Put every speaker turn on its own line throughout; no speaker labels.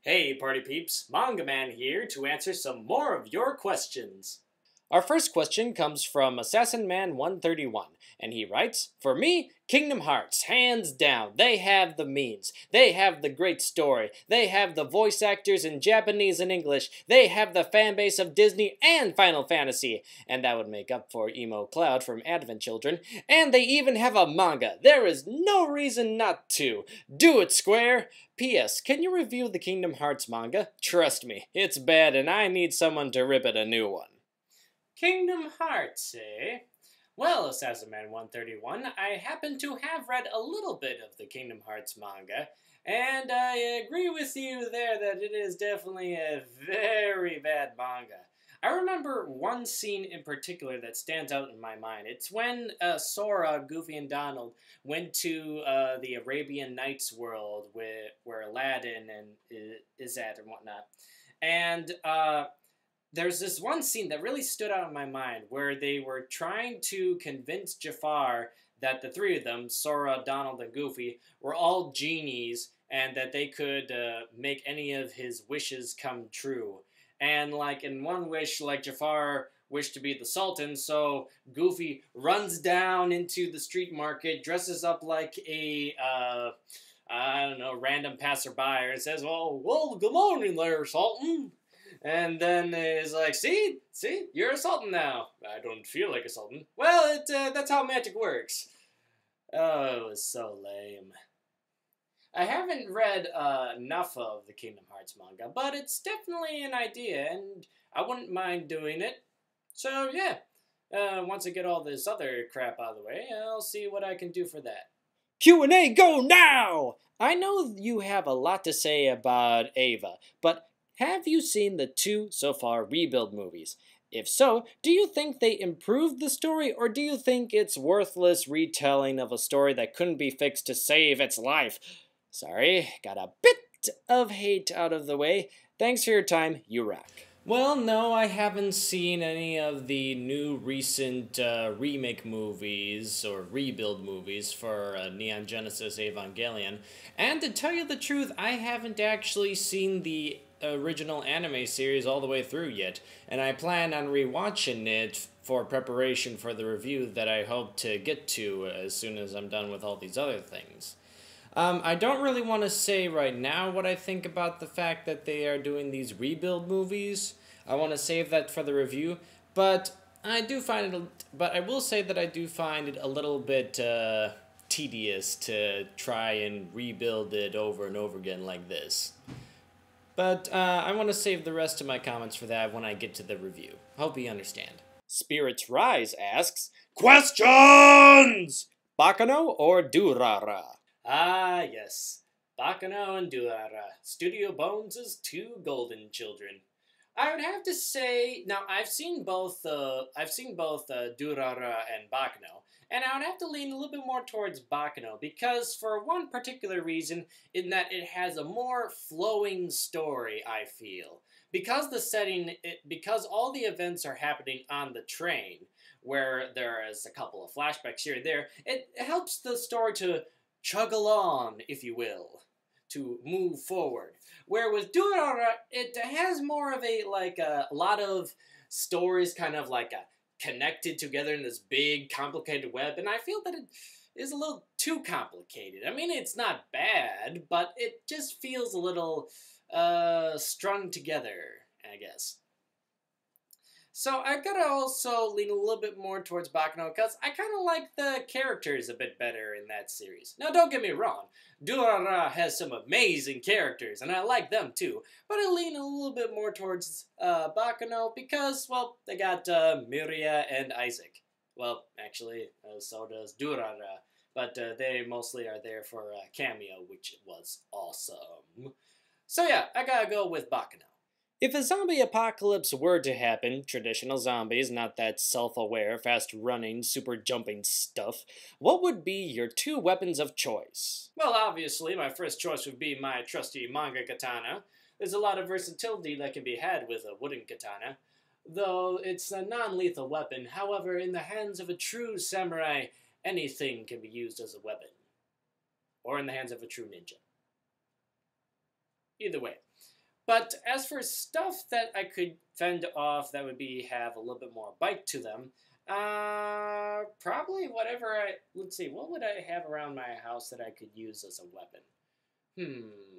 Hey party peeps, Manga Man here to answer some more of your questions. Our first question comes from Assassin Man 131, and he writes, "For me, Kingdom Hearts, hands down. They have the means. They have the great story. They have the voice actors in Japanese and English. They have the fan base of Disney and Final Fantasy. And that would make up for Emo Cloud from Advent Children. And they even have a manga. There is no reason not to. Do it, Square. P.S. Can you review the Kingdom Hearts manga? Trust me, it's bad and I need someone to rip it a new one." Kingdom Hearts, eh? Well, Assassin Man 131, I happen to have read a little bit of the Kingdom Hearts manga, and I agree with you there that it is definitely a very bad manga. I remember one scene in particular that stands out in my mind. It's when Sora, Goofy, and Donald went to the Arabian Nights world where Aladdin is at and whatnot. And there's this one scene that really stood out in my mind where they were trying to convince Jafar that the three of them, Sora, Donald, and Goofy, were all genies and that they could make any of his wishes come true. And, like, in one wish, like, Jafar wished to be the Sultan, so Goofy runs down into the street market, dresses up like a, I don't know, random passerby, and says, well, good morning there, Sultan. And then is like, see, you're a sultan now. I don't feel like a sultan. Well, that's how magic works. Oh, it was so lame. I haven't read enough of the Kingdom Hearts manga, but it's definitely an idea, and I wouldn't mind doing it. So, yeah, once I get all this other crap out of the way, I'll see what I can do for that. Q&A, go now! I know you have a lot to say about Ava, but have you seen the two, so far, Rebuild movies? If so, do you think they improved the story, or do you think it's worthless retelling of a story that couldn't be fixed to save its life? Sorry, got a bit of hate out of the way. Thanks for your time, you rock. Well, no, I haven't seen any of the new recent remake movies or rebuild movies for Neon Genesis Evangelion. And to tell you the truth, I haven't actually seen the original anime series all the way through yet, and I plan on rewatching it for preparation for the review that I hope to get to as soon as I'm done with all these other things. I don't really want to say right now what I think about the fact that they are doing these rebuild movies. I want to save that for the review, but I will say that I do find it a little bit tedious to try and rebuild it over and over again like this. But I want to save the rest of my comments for that when I get to the review. Hope you understand. Spirits Rise asks, questions! Bakano or Durara? Ah, yes. Bakano and Durara. Studio Bones' two golden children. I would have to say, now I've seen both Durara and Bakano, and I would have to lean a little bit more towards Bakano because for one particular reason, in that it has a more flowing story, I feel. Because because all the events are happening on the train, where there is a couple of flashbacks here and there, it helps the story to chug along, if you will, to move forward. Where with Durara, it has more of a lot of stories kind of connected together in this big, complicated web, and I feel that it is a little too complicated. I mean, it's not bad, but it just feels a little strung together, I guess. So I gotta also lean a little bit more towards Bakano because I kind of like the characters a bit better in that series. Now, don't get me wrong, Durara has some amazing characters, and I like them too, but I lean a little bit more towards Bakano because, well, they got Miria and Isaac. Well, actually, so does Durara, but they mostly are there for a cameo, which was awesome. So yeah, I gotta go with Bakano. If a zombie apocalypse were to happen, traditional zombies, not that self-aware, fast-running, super-jumping stuff, what would be your two weapons of choice? Well, obviously, my first choice would be my trusty manga katana. There's a lot of versatility that can be had with a wooden katana, though it's a non-lethal weapon. However, in the hands of a true samurai, anything can be used as a weapon. Or in the hands of a true ninja. Either way. But as for stuff that I could fend off that would have a little bit more bite to them, probably whatever let's see, what would I have around my house that I could use as a weapon?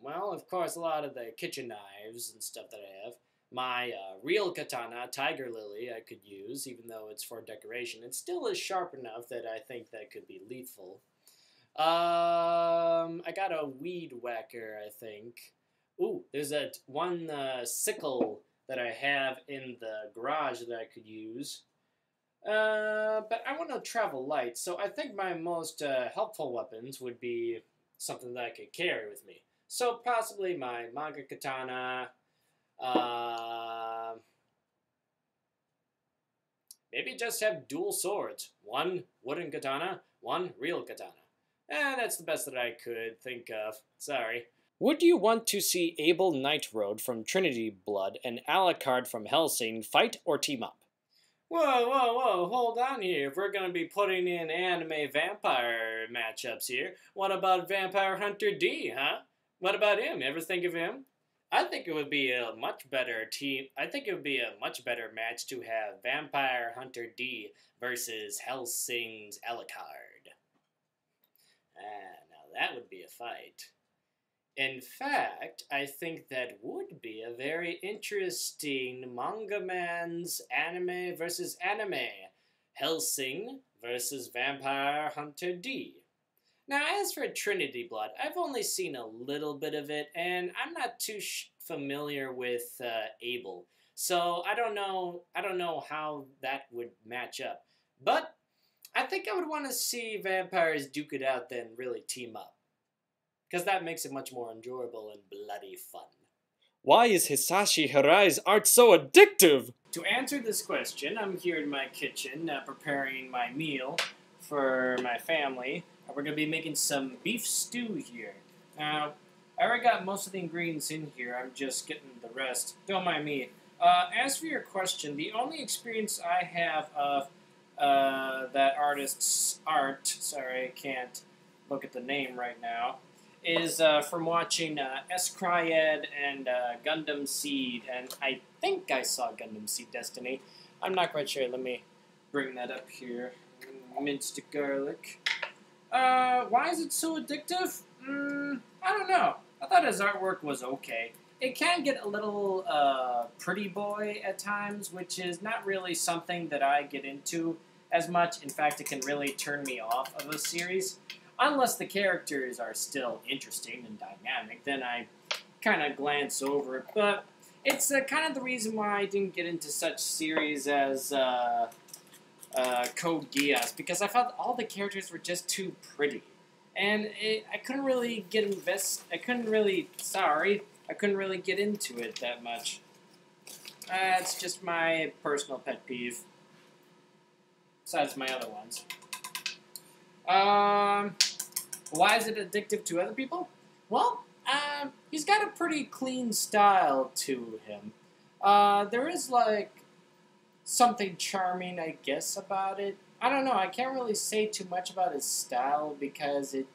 Well, of course, a lot of the kitchen knives and stuff that I have. My real katana, Tiger Lily, I could use, even though it's for decoration. It still is sharp enough that I think that could be lethal. I got a weed whacker, I think. Ooh, there's that one sickle that I have in the garage that I could use. But I want to travel light, so I think my most helpful weapons would be something that I could carry with me. So possibly my manga katana. Maybe just have dual swords. One wooden katana, one real katana. That's the best that I could think of. Sorry. Would you want to see Abel Nightroad from Trinity Blood and Alucard from Hellsing fight or team up? Whoa, hold on here. If we're going to be putting in anime vampire matchups here, what about Vampire Hunter D, huh? What about him? Ever think of him? I think it would be a much better team. I think it would be a much better match to have Vampire Hunter D versus Hellsing's Alucard. Now that would be a fight. In fact, I think that would be a very interesting MangaMan's anime versus anime. Hellsing versus Vampire Hunter D. Now, as for Trinity Blood, I've only seen a little bit of it, and I'm not too familiar with Abel. So I don't know how that would match up. But I think I would want to see vampires duke it out than really team up, because that makes it much more enjoyable and bloody fun. Why is Hisashi Hirai's art so addictive? To answer this question, I'm here in my kitchen preparing my meal for my family. We're going to be making some beef stew here. Now, I already got most of the ingredients in here. I'm just getting the rest. Don't mind me. As for your question, the only experience I have of that artist's art, sorry, I can't look at the name right now, is from watching S-Cryed and Gundam Seed, and I think I saw Gundam Seed Destiny. I'm not quite sure. Let me bring that up here. Minced garlic. Why is it so addictive? I don't know. I thought his artwork was okay. It can get a little pretty boy at times, which is not really something that I get into as much. In fact, it can really turn me off of a series. Unless the characters are still interesting and dynamic, then I kind of glance over it. But it's kind of the reason why I didn't get into such series as Code Geass, because I felt all the characters were just too pretty. And I couldn't really get I couldn't really get into it that much. It's just my personal pet peeve. Besides my other ones. Why is it addictive to other people? Well, he's got a pretty clean style to him. There is, like, something charming, I guess, about it. I don't know, I can't really say too much about his style because it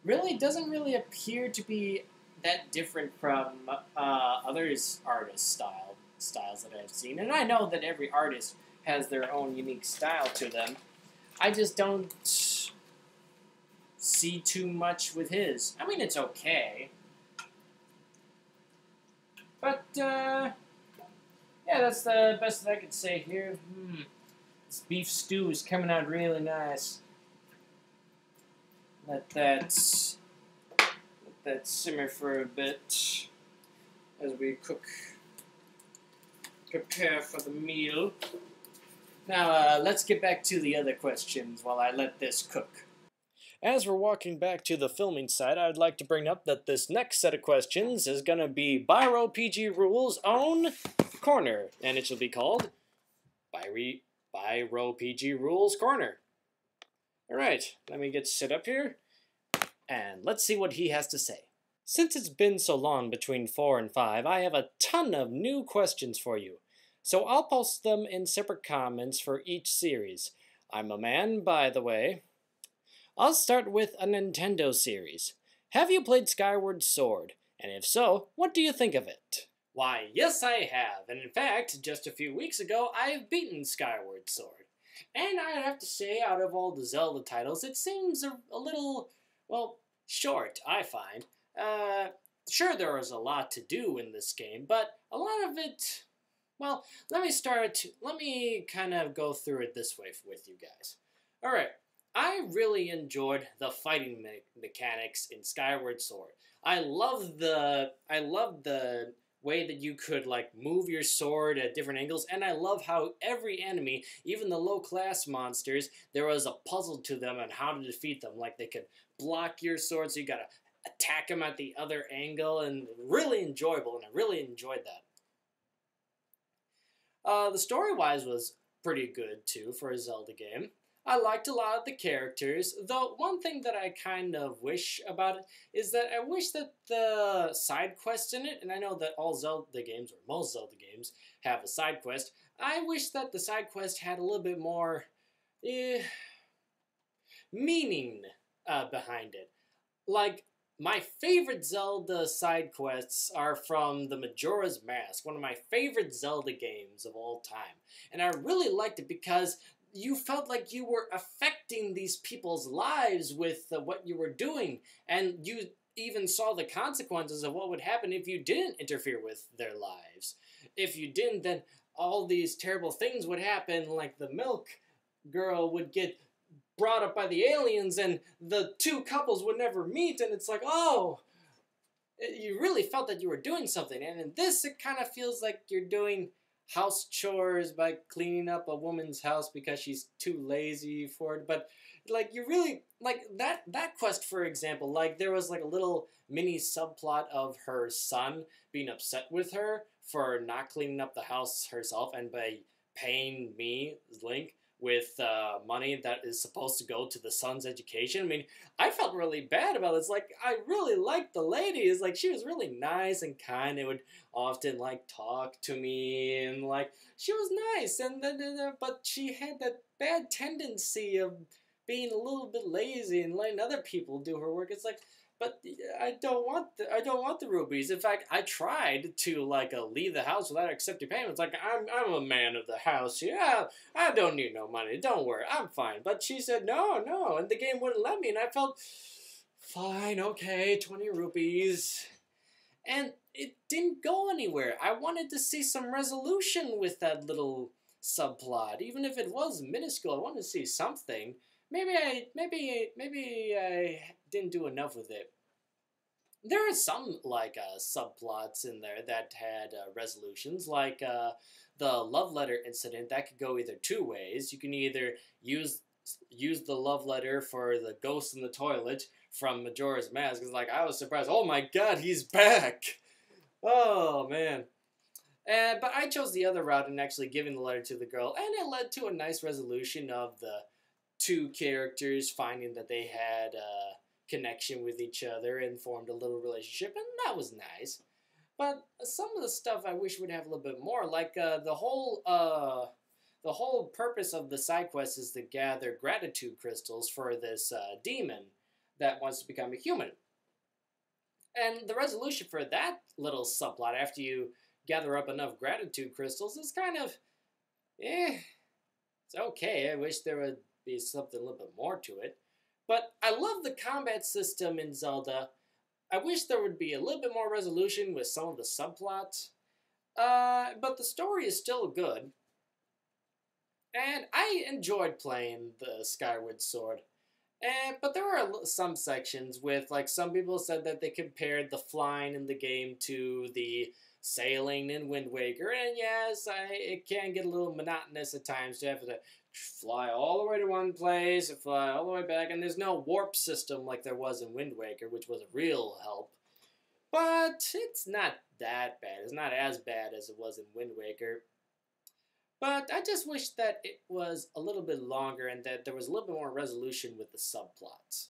really doesn't really appear to be that different from others' artists' styles that I've seen. And I know that every artist has their own unique style to them. I just don't see too much with his. I mean, it's okay. But, yeah, that's the best that I could say here. This beef stew is coming out really nice. Let that simmer for a bit as we prepare for the meal. Now, let's get back to the other questions while I let this cook. As we're walking back to the filming site, I'd like to bring up that this next set of questions is going to be Biro PG Rules' own corner, and it shall be called Biro PG Rules Corner. Alright, let me get set up here, and let's see what he has to say. Since it's been so long between 4 and 5, I have a ton of new questions for you. So I'll post them in separate comments for each series. I'm a man, by the way. I'll start with a Nintendo series. Have you played Skyward Sword? And if so, what do you think of it? Why, yes I have, and in fact, just a few weeks ago, I have beaten Skyward Sword. And I have to say, out of all the Zelda titles, it seems a little, well, short, I find. Sure, there is a lot to do in this game, but a lot of it, well, let me kind of go through it this way with you guys. Alright, I really enjoyed the fighting mechanics in Skyward Sword. I love the way that you could like move your sword at different angles, and I love how every enemy, even the low class monsters, there was a puzzle to them on how to defeat them. Like they could block your sword, so you gotta attack them at the other angle, and really enjoyable, and I really enjoyed that. The story-wise was pretty good too for a Zelda game. I liked a lot of the characters, though one thing that I kind of wish about it is that I wish that the side quests in it, and I know that all Zelda games, or most Zelda games, have a side quest, I wish that the side quest had a little bit more meaning behind it. Like, my favorite Zelda side quests are from the Majora's Mask, one of my favorite Zelda games of all time. And I really liked it because you felt like you were affecting these people's lives with what you were doing, and you even saw the consequences of what would happen if you didn't interfere with their lives. If you didn't, then all these terrible things would happen, like the milk girl would get brought up by the aliens and the two couples would never meet, and it's like, oh, you really felt that you were doing something. And in this, it kind of feels like you're doing house chores by cleaning up a woman's house because she's too lazy for it. But like, you really like that quest, for example, like there was like a little mini subplot of her son being upset with her for not cleaning up the house herself, and by paying me, Link, with money that is supposed to go to the son's education. I mean, I felt really bad about it. It's like, I really liked the lady. It's like, she was really nice and kind and would often, like, talk to me, and, like, she was nice, and but she had that bad tendency of being a little bit lazy and letting other people do her work. It's like, but I don't want the rubies. In fact, I tried to like leave the house without accepting payments. Like, I'm a man of the house. Yeah, I don't need no money. Don't worry, I'm fine. But she said no, and the game wouldn't let me. And I felt fine. Okay, 20 rupees, and it didn't go anywhere. I wanted to see some resolution with that little subplot, even if it was minuscule. I wanted to see something. Maybe I didn't do enough with it. There are some like subplots in there that had resolutions, like the love letter incident that could go either two ways. You can either use the love letter for the ghost in the toilet from Majora's Mask. It's like, I was surprised. Oh my God, he's back! Oh man. But I chose the other route in actually giving the letter to the girl, and it led to a nice resolution of the two characters finding that they had a connection with each other and formed a little relationship, and that was nice. But some of the stuff I wish would have a little bit more, like the whole purpose of the side quest is to gather gratitude crystals for this demon that wants to become a human. And the resolution for that little subplot, after you gather up enough gratitude crystals, is kind of, it's okay. I wish there would be something a little bit more to it. But I love the combat system in Zelda. I wish there would be a little bit more resolution with some of the subplots. But the story is still good. And I enjoyed playing the Skyward Sword. But there were some sections with, like, some people said that they compared the flying in the game to the sailing in Wind Waker. And yes, it can get a little monotonous at times to have to fly all the way to one place and fly all the way back, and there's no warp system like there was in Wind Waker, which was a real help. But it's not that bad. It's not as bad as it was in Wind Waker. But I just wish that it was a little bit longer and that there was a little bit more resolution with the subplots.